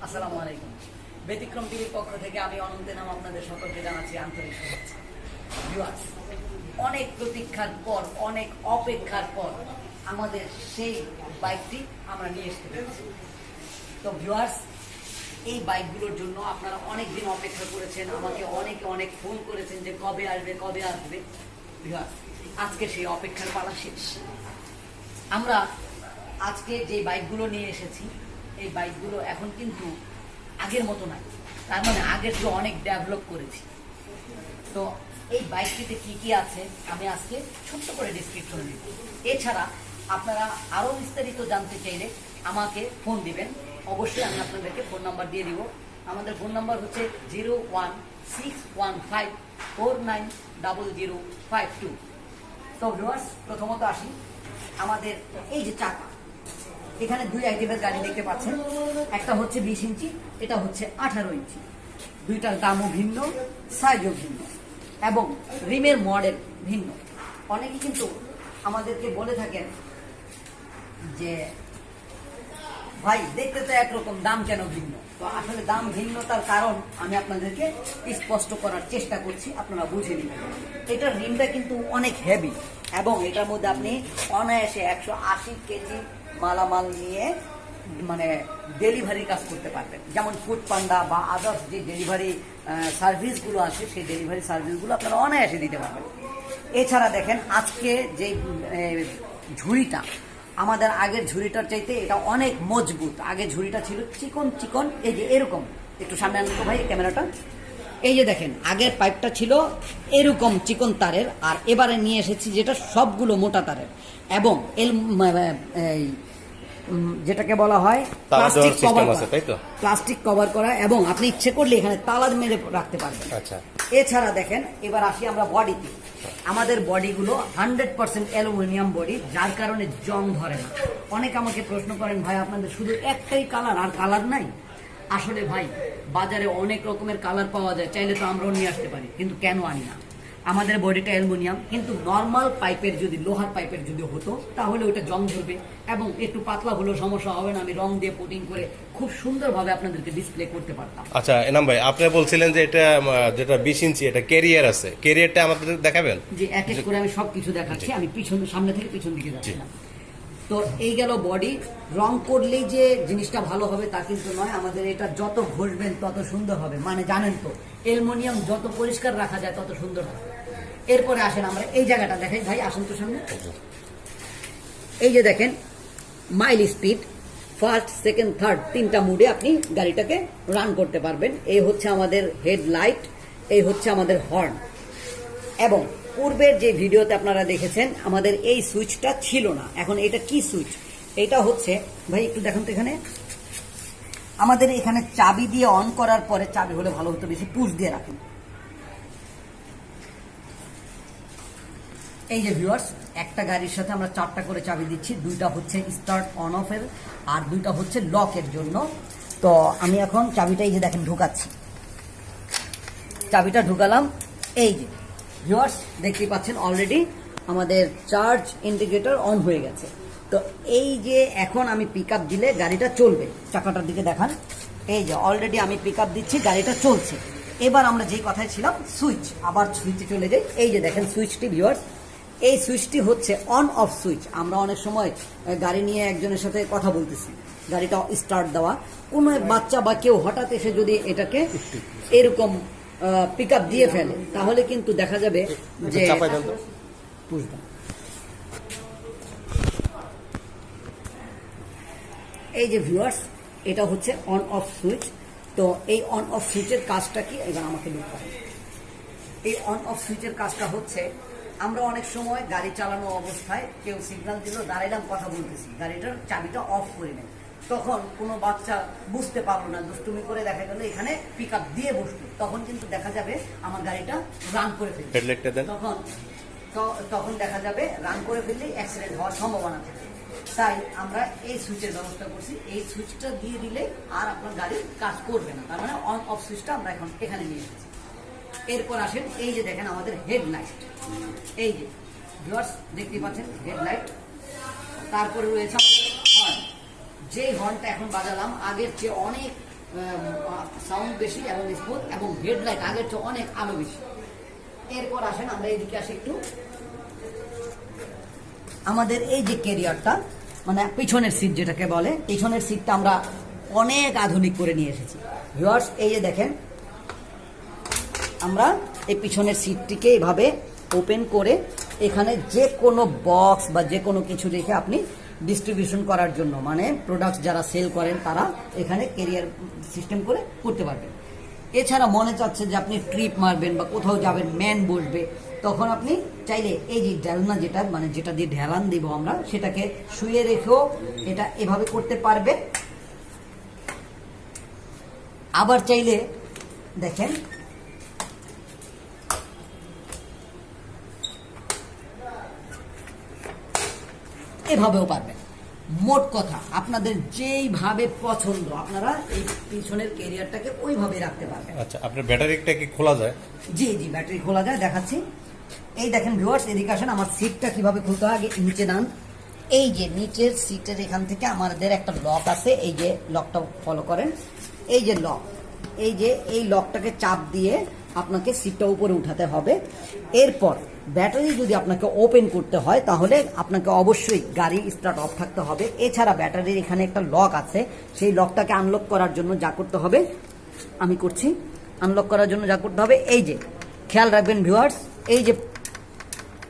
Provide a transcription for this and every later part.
আসসালামু আলাইকুম। ব্যতিক্রম টিভির পক্ষ থেকে আমি অনন্তের নাম আপনাদের সকলকে জানাচ্ছি আন্তরিক শুভেচ্ছা। ভিউয়ার্স, অনেক প্রতীক্ষার পর, অনেক অপেক্ষার পর আমাদের সেই বাইকটি আমরা নিয়ে আসতে পেরেছি। তো ভিউয়ার্স, এই বাইকগুলোর জন্য আপনারা অনেক দিন অপেক্ষা করেছেন, আমাকে অনেক ফোন করেছেন যে কবে আসবে। ভিউয়ার্স, আজকে সেই অপেক্ষার পালা শেষ। আমরা আজকে যে বাইকগুলো নিয়ে এসেছি, এই বাইকগুলো এখন কিন্তু আগের মতো নাই, তার মানে আগের চেয়ে অনেক ডেভেলপ করেছি। তো এই বাইকটিতে কি কি আছে আমি আজকে ছোট্ট করে ডিসক্রিপশন দিব। এছাড়া আপনারা আরও বিস্তারিত জানতে চাইলে আমাকে ফোন দিবেন, অবশ্যই আমি আপনাদেরকে ফোন নাম্বার দিয়ে দিব। আমাদের ফোন নাম্বার হচ্ছে 01615490052। তো ভিউয়ার্স, প্রথমত আসি আমাদের এই যে চাকা। এখানে দুই আইটেমের গাড়ি দেখতে পাচ্ছেন, একটা হচ্ছে 20 ইঞ্চি, এটা হচ্ছে 18 ইঞ্চি। দুইটার দামও ভিন্ন, সাইজও ভিন্ন এবং রিমের মডেল ভিন্ন। অনেকে কিন্তু আমাদেরকে বলে থাকেন যে ভাই দেখতে তো একরকম, দাম কেন ভিন্ন? তো আসলে দাম ভিন্নতার কারণ আমি আপনাদেরকে স্পষ্ট করার চেষ্টা করছি, আপনারা বুঝে নেবেন। এটার রিমটা কিন্তু অনেক হেভি এবং এটার মধ্যে আপনি অনায়াসে 180 কেজি মালামাল নিয়ে মানে ডেলিভারি কাজ করতে পারবেন। যেমন ফুড পান্ডা বা আদার্স যে ডেলিভারি সার্ভিসগুলো আছে, সেই ডেলিভারি সার্ভিসগুলো আপনারা অনায়াসে দিতে পারবেন। এছাড়া দেখেন আজকে যে ঝুড়িটা, আমাদের আগের ঝুড়িটার চাইতে এটা অনেক মজবুত। আগে ঝুড়িটা ছিল চিকন, এই যে এরকম, একটু সামনে আনতো ভাই ক্যামেরাটা। এই যে দেখেন আগের পাইপটা ছিল এরকম চিকন তারের, আর এবারে নিয়ে এসেছি যেটা সবগুলো মোটা তারের এবং যেটাকে বলা হয় প্লাস্টিক কভার করা, এবং আপনি ইচ্ছে করলে এখানে তালা মেরে রাখতে পারবেন। আচ্ছা, এছাড়া দেখেন এবার আসি আমরা বডিতে। আমাদের বডিগুলো 100% অ্যালুমিনিয়াম বডি, যার কারণে জং ধরে না। অনেকে আমাকে প্রশ্ন করেন, ভাই আপনাদের শুধু একটাই কালার আর কালার নাই? আসলে ভাই বাজারে অনেক রকমের কালার পাওয়া যায়, চাইলে তো আমরাও নিয়ে আসতে পারি, কিন্তু কেন আনি না? আমাদের বডিটা অ্যালুমিনিয়াম, কিন্তু নর্মাল পাইপের যদি, লোহার পাইপের যদি হতো তাহলে ওটা জং ধরবে এবং একটু পাতলা হলেও সমস্যা হবে না। আমি রং দিয়ে পুটিং করে খুব সুন্দরভাবে আপনাদেরকে ডিসপ্লে করতে পারতাম। আচ্ছা এনাম ভাই, আপনি বলছিলেন যে এটা যেটা 20 ইঞ্চি, এটা ক্যারিয়ার আছে, ক্যারিয়ারটা আমাদের দেখাবেন? জি, এক এক করে আমি সবকিছু দেখাচ্ছি। আমি সামনে থেকে পিছন দিকে যাচ্ছি না। তো এই গেল বডি। রং করলেই যে জিনিসটা ভালো হবে তা কিন্তু নয়, আমাদের এটা যত ঘষবেন তত সুন্দর হবে। মানে জানেন তো, অ্যালুমিনিয়াম যত পরিষ্কার রাখা যায় তত সুন্দর হবে। এরপরে আসেন আমরা এই জায়গাটা দেখাই। ভাই আসেন তো সামনে। এই যে দেখেন mile speed, first, second, third, 3টা মুডে আপনি গাড়িটাকে রান করতে পারবেন। এই হচ্ছে আমাদের হেডলাইট, এই হচ্ছে আমাদের হর্ন। এবং পূর্বের যে ভিডিওতে আপনারা দেখেছেন আমাদের এই সুইচটা ছিল না, এখন এটা কি সুইচ? এটা হচ্ছে, ভাই একটু দেখুন তো, এখানে আমাদের এখানে চাবি দিয়ে অন করার পরে, চাবি হলে ভালো হতো, বেশি পুশ দিয়ে রাখেন। এই যে ভিউয়ার্স, একটা গাড়ির সাথে আমরা 4টা করে চাবি দিচ্ছি। 2টা হচ্ছে স্টার্ট অন অফের আর 2টা হচ্ছে লকের জন্য। তো আমি এখন চাবিটা এই যে দেখেন ঢুকাচ্ছি, চাবিটা ঢুকালাম। এই যে ভিউয়ার্স দেখতেই পাচ্ছেন অলরেডি আমাদের চার্জ ইন্ডিকেটর অন হয়ে গেছে। তো এই যে এখন আমি পিক আপ দিলে গাড়িটা চলবে। চাকাটার দিকে দেখান, এই যে অলরেডি আমি পিক আপ দিচ্ছি, গাড়িটা চলছে। এবার আমরা যেই কথায় ছিলাম, সুইচ, আবার সুইচে চলে যাই। এই যে দেখেন সুইচটি ভিউয়ার্স, এই সুইচটি হচ্ছে অন অফ সুইচ। আমরা অনেক সময় গাড়ি নিয়ে একজনের সাথে কথা বলতেছি, গাড়িটা স্টার্ট দেওয়া, কোনো বাচ্চা বা কেউ হঠাৎ এসে যদি এটাকে এরকম পিক আপ দিয়ে ফেলে, তাহলে কিন্তু দেখা যাবে যে এই যে ভিউয়ার্স, এটা হচ্ছে অন অফ সুইচ। তো এই অন অফ সুইচের কাজটা কি, এবার আমাকে দেখতে হবে। এই অন অফ সুইচের কাজটা হচ্ছে, আমরা অনেক সময় গাড়ি চালানো অবস্থায় কেউ সিগন্যাল দিল, দাঁড়াইলাম, কথা বলতেছি, গাড়িটার চাবিটা অফ করে নেন। তখন কোনো বাচ্চা বুঝতে পারলো না, দুষ্টুমি করে দেখা গেল এখানে পিক আপ দিয়ে বসলো, তখন কিন্তু দেখা যাবে আমার গাড়িটা রান করে ফেলবে। তখন দেখা যাবে রান করে ফেললে অ্যাক্সিডেন্ট হওয়ার সম্ভাবনা থাকে। তাই আমরা এই সুইচের ব্যবস্থা করছি। এই সুইচটা দিয়ে দিলে আর আপনার গাড়ির কাজ করবে না, তার মানে অন অফ সুইচটা আমরা এখন এখানে নিয়ে এসেছি। এরপর আসেন, এই যে দেখেন আমাদের হেডলাইট। এই যে ভিউয়ার্স দেখতেই পাচ্ছেন হেডলাইট। তারপরে রয়েছে আমাদের হর্ন। যে হর্নটা এখন বাজালাম আগের চেয়ে অনেক সাউন্ড বেশি এবং স্মুথ, এবং হেডলাইট আগের চেয়ে অনেক আলো বেশি। এরপর আসেন আমরা এদিকে আসি একটু। আমাদের এই যে ক্যারিয়ারটা, মানে পিছনের সিট যেটাকে বলে, পিছনের সিটটা আমরা অনেক আধুনিক করে নিয়ে এসেছি ভিউয়ার্স। এই যে দেখেন, আমরা এই পিছনের সিটটিকে এভাবে ওপেন করে এখানে যে কোনো বক্স বা যে কোনো কিছু রেখে আপনি ডিস্ট্রিবিউশন করার জন্য, মানে প্রোডাক্ট যারা সেল করেন তারা এখানে ক্যারিয়ার সিস্টেম করে করতে পারবেন। এছাড়া মনে চাচ্ছে যে আপনি ট্রিপ মারবেন বা কোথাও যাবেন, ম্যান বসবে, তখন আপনি চাইলে এই যে ঢেলনা যেটা, মানে যেটা দিয়ে ঢেলান দিব আমরা, সেটাকে শুয়ে রেখেও এটা এভাবে করতে পারবে। আবার চাইলে দেখেন এভাবেও পারবেন। মোট কথা আপনাদের যেইভাবে পছন্দ আপনারা এই পিছনের ক্যারিয়ারটাকে ওইভাবে রাখতে পারবেন। আচ্ছা, আপনার ব্যাটারিটা কি খোলা যায়? জি জি, ব্যাটারি খোলা যায়, দেখাচ্ছি। এই দেখেন ভিউয়ার্স, এদিকে আসেন, আমার সিটটা কিভাবে খুলতে হয় আগে নিচে নান। এই যে নিচের সিটের এখান থেকে আমাদের একটা লক আছে, এই যে লকটা ফলো করেন, এই যে লক, এই যে এই লকটাকে চাপ দিয়ে আপনাকে সিটটা উপরে উঠাতে হবে। এরপর ব্যাটারি যদি আপনাকে ওপেন করতে হয় তাহলে আপনাকে অবশ্যই গাড়ি স্টার্ট অফ থাকতে হবে। এছাড়া ব্যাটারির এখানে একটা লক আছে, সেই লকটাকে আনলক করার জন্য যা করতে হবে আমি করছি। আনলক করার জন্য যা করতে হবে, এই যে খেয়াল রাখবেন ভিউয়ার্স, এই যে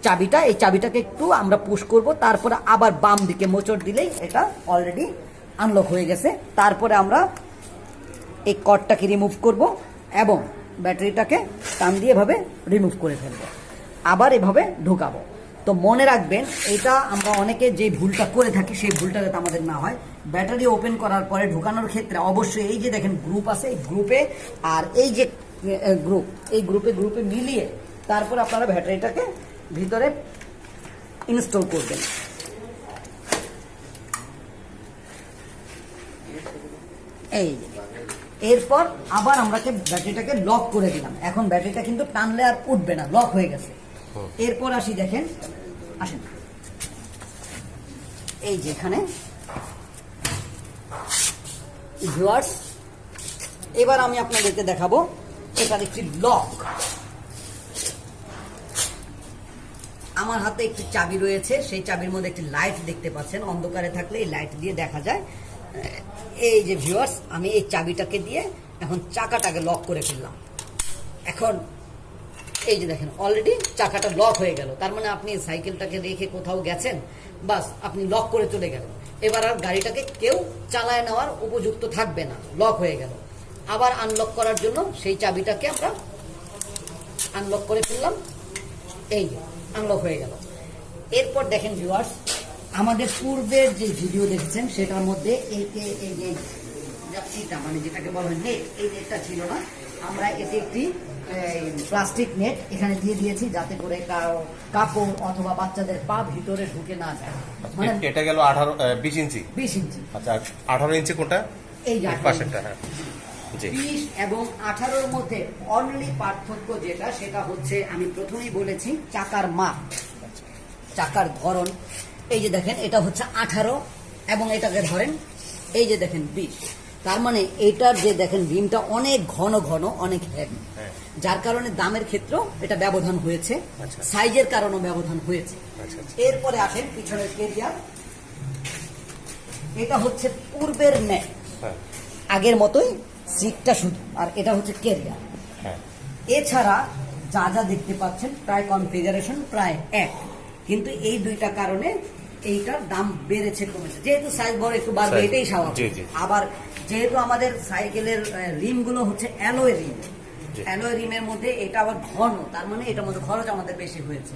চাবিটা, এই চাবিটাকে একটু আমরা পুশ করব, তারপরে আবার বাম দিকে মোচড় দিলেই এটা অলরেডি আনলক হয়ে গেছে। তারপরে আমরা এই কর্ডটাকে রিমুভ করব এবং ব্যাটারিটাকে টান দিয়ে এভাবে রিমুভ করে ফেলবো, আবার এভাবে ঢোকাবো। তো মনে রাখবেন, এটা আমরা অনেকে যে ভুলটা করে থাকি সেই ভুলটা যাতে আমাদের না হয়। ব্যাটারি ওপেন করার পরে ঢোকানোর ক্ষেত্রে অবশ্যই এই যে দেখেন গ্রুপ আছে, এই গ্রুপে আর এই যে গ্রুপ, এই গ্রুপে মিলিয়ে তারপর আপনারা ব্যাটারিটাকে ভিতরে ইনস্টল করবেন। এই এরপর আবার আমরা ব্যাটারিটাকে লক করে দিলাম। এখন ব্যাটারিটা কিন্তু টানলে আর উঠবে না, লক হয়ে গেছে। এরপর আসি, দেখেন, আসেন, এই যেখানে ভিউয়ার্স, এবার আমি আপনাদেরকে দেখাবো এটার একটি লক। আমার হাতে একটি চাবি রয়েছে, সেই চাবির মধ্যে একটি লাইট দেখতে পাচ্ছেন, অন্ধকারে থাকলে এই লাইট দিয়ে দেখা যায়। এই যে ভিউয়ার্স, আমি এই চাবিটাকে দিয়ে এখন চাকাটাকে লক করে ফেললাম। এখন এই যে দেখেন অলরেডি চাকাটা লক হয়ে গেল। তার মানে আপনি সাইকেলটাকে রেখে কোথাও গেছেন, বাস আপনি লক করে চলে গেলেন। এবার আর গাড়িটাকে কেউ চালায় নেওয়ার উপযুক্ত থাকবে না, লক হয়ে গেল। আবার আনলক করার জন্য সেই চাবিটাকে আমরা আনলক করে ফেললাম, এই যে আনলক হয়ে গেল। এরপর দেখেন ভিউয়ার্স, আমাদের পূর্বের যে ভিডিও দেখেছেন সেটার মধ্যে এই যে মানে যেটাকে বলা হয় নেট, এই নেটটা ছিল না। আমরা এতে একটি প্লাস্টিক নেট এখানে দিয়ে দিয়েছি, যাতে করে কাপড় অথবা বাচ্চাদের পা ভিতরে ঢুকে না যায়। মানে এটা গেল 20 ইঞ্চি। 20 ইঞ্চি। আচ্ছা, 18 ইঞ্চি কোনটা? এই যে পাশেরটা। হ্যাঁ, 20 এবং 18-র মধ্যে অনলি পার্থক্য যেটা, সেটা হচ্ছে আমি প্রথমেই বলেছি চাকার মাপ, চাকার ধরন। এই যে দেখেন, এটা হচ্ছে 18 এবং এটাকে ধরেন এই যে দেখেন 20। তার মানে এটার যে দেখেন রিমটা অনেক ঘন ঘন, অনেক হেভি, যার কারণে দামের ক্ষেত্রেও এটা ব্যবধান হয়েছে, সাইজের কারণেও ব্যবধান হয়েছে। এরপরে আসেন পিছনের কেরিয়ার। এটা হচ্ছে পূর্বের নেট, আগের মতোই সিটটা শুধু, আর এটা হচ্ছে কেরিয়ার। এছাড়া যা যা দেখতে পাচ্ছেন প্রায় কনফিগারেশন প্রায় এক, কিন্তু এই দুইটা কারণে এইটার দাম বেড়েছে কমেছে। যেহেতু সাইজ বড় একটু বাড়বে, এটাই স্বাভাবিক। আবার যেহেতু আমাদের সাইকেলের রিম গুলো হচ্ছে অ্যালয় রিম, অ্যালয় রিমের মধ্যে এটা আবার ঘন, তার মানে এটার মধ্যে খরচ আমাদের বেশি হয়েছে।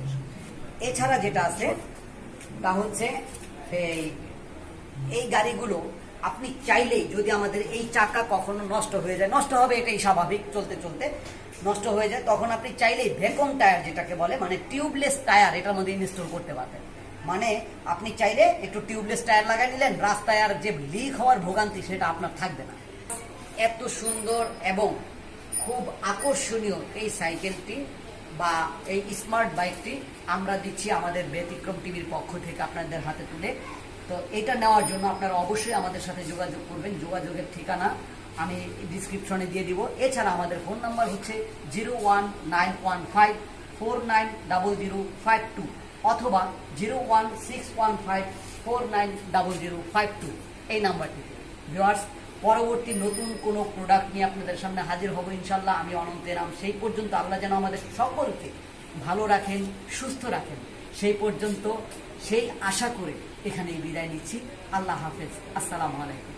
এছাড়া যেটা আছে তা হচ্ছে এই গাড়িগুলো আপনি চাইলেই, যদি আমাদের এই চাকা কখনো নষ্ট হয়ে যায়, নষ্ট হবে এটাই স্বাভাবিক, চলতে চলতে নষ্ট হয়ে যায়, তখন আপনি চাইলেই ভ্যাকুয়াম টায়ার যেটাকে বলে, মানে টিউবলেস টায়ার এটার মধ্যে ইনস্টল করতে পারবেন। মানে আপনি চাইলে একটু টিউবলেস টায়ার লাগাই নিলেন, রাস্তায় আর যে লিক হওয়ার ভোগান্তি সেটা আপনার থাকবে না। এত সুন্দর এবং খুব আকর্ষণীয় এই সাইকেলটি বা এই স্মার্ট বাইকটি আমরা দিচ্ছি আমাদের ব্যতিক্রম টিভির পক্ষ থেকে আপনাদের হাতে তুলে। তো এটা নেওয়ার জন্য আপনারা অবশ্যই আমাদের সাথে যোগাযোগ করবেন। যোগাযোগের ঠিকানা আমি ডিসক্রিপশনে দিয়ে দিব। এছাড়া আমাদের ফোন নাম্বার হচ্ছে 01915490052 অথবা 01615490052 এই নাম্বারটিতে। ভিউয়ার্স, পরবর্তী নতুন কোনো প্রোডাক্ট নিয়ে আপনাদের সামনে হাজির হব ইনশাল্লাহ। আমি অনন্তের নাম। সেই পর্যন্ত আল্লাহ যেন আমাদের সকলকে ভালো রাখেন, সুস্থ রাখেন। সেই পর্যন্ত সেই আশা করে এখানেই বিদায় নিচ্ছি। আল্লাহ হাফেজ। আসসালামু আলাইকুম।